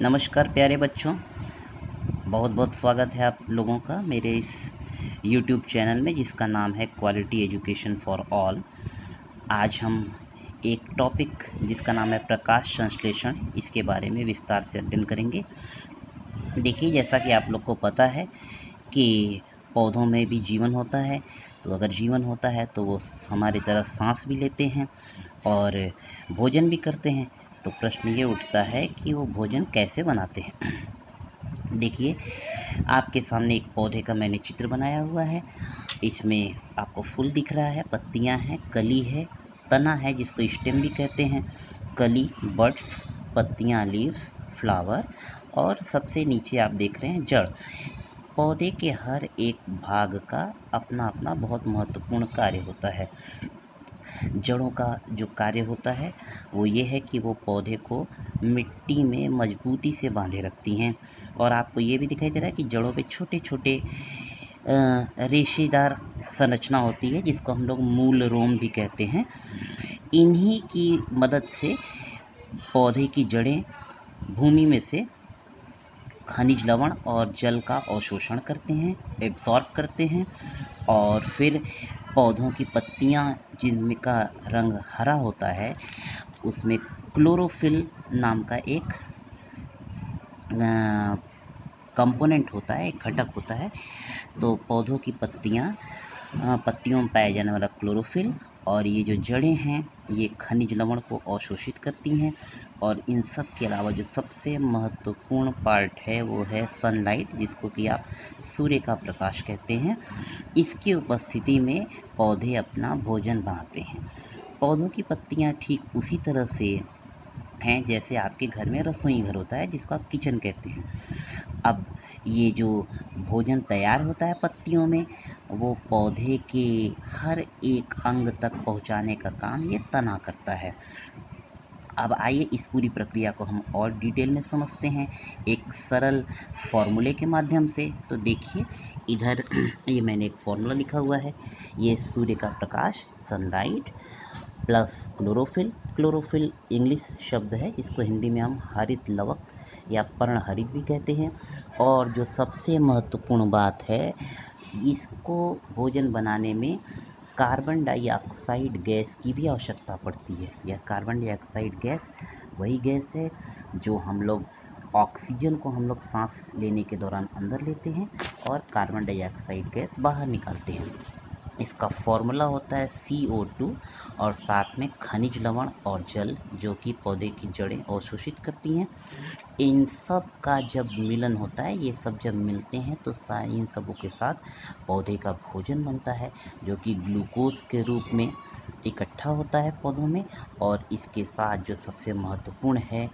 नमस्कार प्यारे बच्चों, बहुत बहुत स्वागत है आप लोगों का मेरे इस YouTube चैनल में जिसका नाम है क्वालिटी एजुकेशन फॉर ऑल। आज हम एक टॉपिक जिसका नाम है प्रकाश संश्लेषण, इसके बारे में विस्तार से अध्ययन करेंगे। देखिए, जैसा कि आप लोग को पता है कि पौधों में भी जीवन होता है, तो अगर जीवन होता है तो वो हमारी तरह सांस भी लेते हैं और भोजन भी करते हैं। तो प्रश्न ये उठता है कि वो भोजन कैसे बनाते हैं। देखिए, आपके सामने एक पौधे का मैंने चित्र बनाया हुआ है। इसमें आपको फूल दिख रहा है, पत्तियां हैं, कली है, तना है जिसको स्टेम भी कहते हैं, कली बड्स, पत्तियां लीव्स, फ्लावर और सबसे नीचे आप देख रहे हैं जड़। पौधे के हर एक भाग का अपना अपना बहुत महत्वपूर्ण कार्य होता है। जड़ों का जो कार्य होता है वो ये है कि वो पौधे को मिट्टी में मजबूती से बांधे रखती हैं। और आपको ये भी दिखाई दे रहा है कि जड़ों पे छोटे छोटे रेशेदार संरचना होती है जिसको हम लोग मूल रोम भी कहते हैं। इन्हीं की मदद से पौधे की जड़ें भूमि में से खनिज लवण और जल का अवशोषण करते हैं, एब्सॉर्ब करते हैं और फिर पौधों की पत्तियां जिनका रंग हरा होता है उसमें क्लोरोफिल नाम का एक कंपोनेंट होता है, एक घटक होता है। तो पौधों की पत्तियों में पाया जाने वाला क्लोरोफिल और ये जो जड़ें हैं ये खनिज लवण को अवशोषित करती हैं। और इन सब के अलावा जो सबसे महत्वपूर्ण पार्ट है वो है सनलाइट, जिसको कि आप सूर्य का प्रकाश कहते हैं। इसकी उपस्थिति में पौधे अपना भोजन बनाते हैं। पौधों की पत्तियां ठीक उसी तरह से हैं जैसे आपके घर में रसोई घर होता है जिसको आप किचन कहते हैं। अब ये जो भोजन तैयार होता है पत्तियों में, वो पौधे के हर एक अंग तक पहुंचाने का काम ये तना करता है। अब आइए इस पूरी प्रक्रिया को हम और डिटेल में समझते हैं एक सरल फॉर्मूले के माध्यम से। तो देखिए, इधर ये मैंने एक फॉर्मूला लिखा हुआ है। ये सूर्य का प्रकाश, sunlight plus chlorophyll. Chlorophyll English शब्द है जिसको हिंदी में हम हरित लवक या पर्णहरित भी कहते हैं। और जो सबसे महत्वपूर्ण बात है, इसको भोजन बनाने में कार्बन डाइऑक्साइड गैस की भी आवश्यकता पड़ती है। यह कार्बन डाइऑक्साइड गैस वही गैस है जो हम लोग ऑक्सीजन को हम लोग सांस लेने के दौरान अंदर लेते हैं और कार्बन डाइऑक्साइड गैस बाहर निकालते हैं। इसका फॉर्मूला होता है CO2 और साथ में खनिज लवण और जल जो कि पौधे की जड़ें अवशोषित करती हैं। इन सब का जब मिलन होता है, ये सब जब मिलते हैं तो इन सबों के साथ पौधे का भोजन बनता है जो कि ग्लूकोज के रूप में इकट्ठा होता है पौधों में। और इसके साथ जो सबसे महत्वपूर्ण है,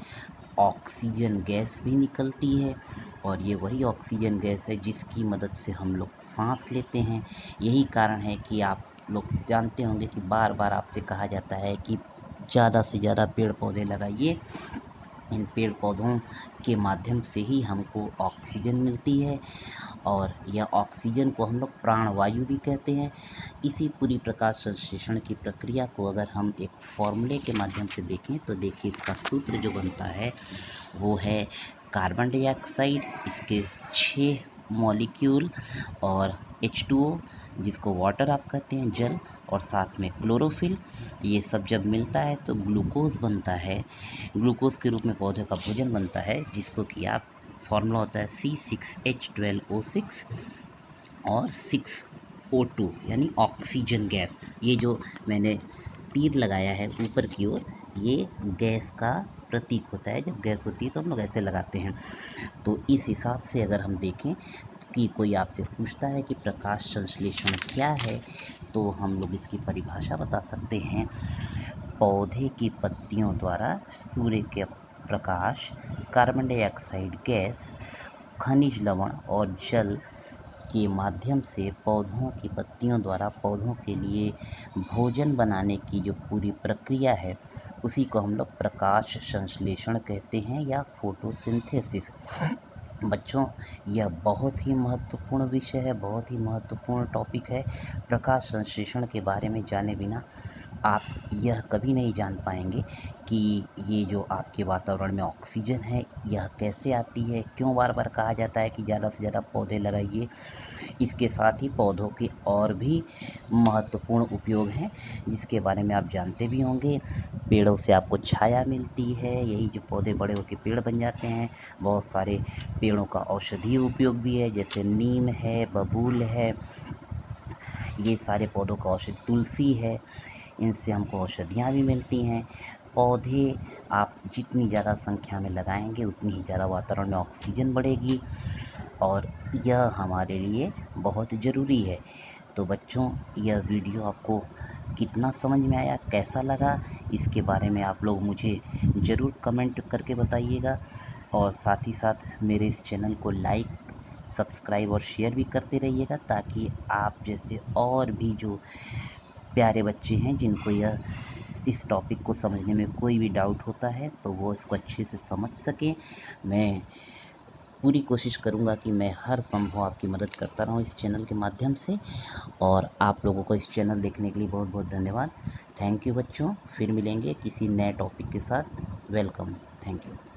ऑक्सीजन गैस भी निकलती है। और ये वही ऑक्सीजन गैस है जिसकी मदद से हम लोग सांस लेते हैं। यही कारण है कि आप लोग जानते होंगे कि बार बार आपसे कहा जाता है कि ज़्यादा से ज़्यादा पेड़ पौधे लगाइए। इन पेड़ पौधों के माध्यम से ही हमको ऑक्सीजन मिलती है और यह ऑक्सीजन को हम लोग प्राणवायु भी कहते हैं। इसी पूरी प्रकाश संश्लेषण की प्रक्रिया को अगर हम एक फॉर्मूले के माध्यम से देखें तो देखिए, इसका सूत्र जो बनता है वो है कार्बन डाइऑक्साइड, इसके 6 मॉलिक्यूल और H2O जिसको वाटर आप कहते हैं, जल, और साथ में क्लोरोफिल। ये सब जब मिलता है तो ग्लूकोज बनता है। ग्लूकोज के रूप में पौधे का भोजन बनता है जिसको कि आप फॉर्मूला होता है C6H12O6 और 6O2 यानी ऑक्सीजन गैस। ये जो मैंने तीर लगाया है ऊपर की ओर, ये गैस का प्रतीक होता है। जब गैस होती है तो हम लोग ऐसे लगाते हैं। तो इस हिसाब से अगर हम देखें कि कोई आपसे पूछता है कि प्रकाश संश्लेषण क्या है, तो हम लोग इसकी परिभाषा बता सकते हैं। पौधे की पत्तियों द्वारा सूर्य के प्रकाश, कार्बन डाइऑक्साइड गैस, खनिज लवण और जल के माध्यम से पौधों की पत्तियों द्वारा पौधों के लिए भोजन बनाने की जो पूरी प्रक्रिया है उसी को हम लोग प्रकाश संश्लेषण कहते हैं या फोटोसिंथेसिस। बच्चों, यह बहुत ही महत्वपूर्ण विषय है, बहुत ही महत्वपूर्ण टॉपिक है। प्रकाश संश्लेषण के बारे में जाने बिना आप यह कभी नहीं जान पाएंगे कि ये जो आपके वातावरण में ऑक्सीजन है यह कैसे आती है। क्यों बार बार कहा जाता है कि ज़्यादा से ज़्यादा पौधे लगाइए। इसके साथ ही पौधों के और भी महत्वपूर्ण उपयोग हैं जिसके बारे में आप जानते भी होंगे। पेड़ों से आपको छाया मिलती है, यही जो पौधे बड़े होकर पेड़ बन जाते हैं। बहुत सारे पेड़ों का औषधीय उपयोग भी है, जैसे नीम है, बबूल है, ये सारे पौधों का औषधि, तुलसी है, इनसे हमको औषधियाँ भी मिलती हैं। पौधे आप जितनी ज़्यादा संख्या में लगाएंगे उतनी ही ज़्यादा वातावरण में ऑक्सीजन बढ़ेगी और यह हमारे लिए बहुत ज़रूरी है। तो बच्चों, यह वीडियो आपको कितना समझ में आया, कैसा लगा, इसके बारे में आप लोग मुझे ज़रूर कमेंट करके बताइएगा। और साथ ही साथ मेरे इस चैनल को लाइक, सब्सक्राइब और शेयर भी करते रहिएगा, ताकि आप जैसे और भी जो प्यारे बच्चे हैं जिनको यह इस टॉपिक को समझने में कोई भी डाउट होता है तो वो इसको अच्छे से समझ सकें। मैं पूरी कोशिश करूँगा कि मैं हर संभव आपकी मदद करता रहूँ इस चैनल के माध्यम से। और आप लोगों को इस चैनल देखने के लिए बहुत बहुत धन्यवाद। थैंक यू बच्चों, फिर मिलेंगे किसी नए टॉपिक के साथ। Welcome, thank you.